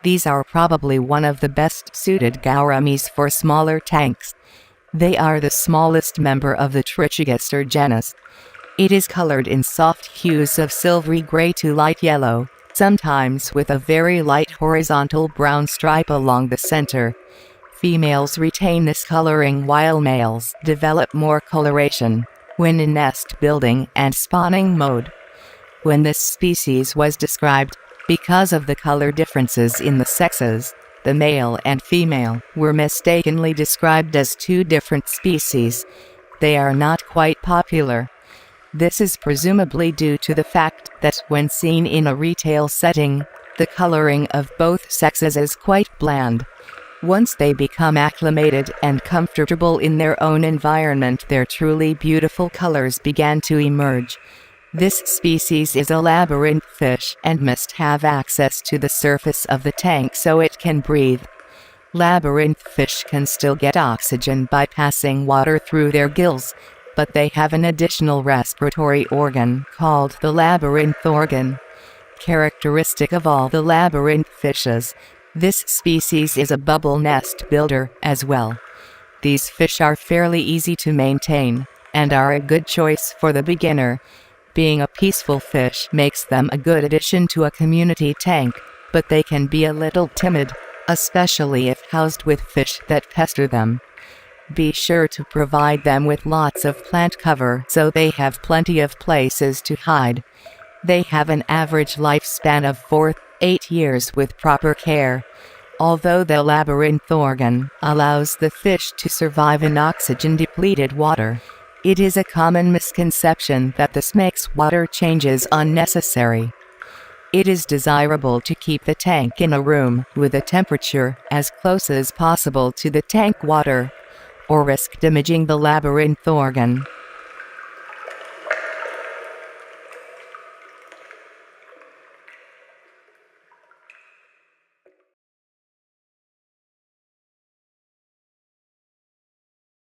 These are probably one of the best suited Gouramis for smaller tanks. They are the smallest member of the Trichogaster genus. It is colored in soft hues of silvery gray to light yellow, sometimes with a very light horizontal brown stripe along the center. Females retain this coloring while males develop more coloration when in nest building and spawning mode. When this species was described, because of the color differences in the sexes, the male and female were mistakenly described as two different species. They are not quite popular. This is presumably due to the fact that when seen in a retail setting, the coloring of both sexes is quite bland. Once they become acclimated and comfortable in their own environment, their truly beautiful colors began to emerge. This species is a labyrinth fish and must have access to the surface of the tank so it can breathe. Labyrinth fish can still get oxygen by passing water through their gills, but they have an additional respiratory organ called the labyrinth organ. Characteristic of all the labyrinth fishes, this species is a bubble nest builder as well. These fish are fairly easy to maintain and are a good choice for the beginner. Being a peaceful fish makes them a good addition to a community tank, but they can be a little timid, especially if housed with fish that pester them. Be sure to provide them with lots of plant cover so they have plenty of places to hide. They have an average lifespan of 4-8 years with proper care. Although the labyrinth organ allows the fish to survive in oxygen-depleted water, it is a common misconception that this makes water changes unnecessary. It is desirable to keep the tank in a room with a temperature as close as possible to the tank water, or risk damaging the labyrinth organ.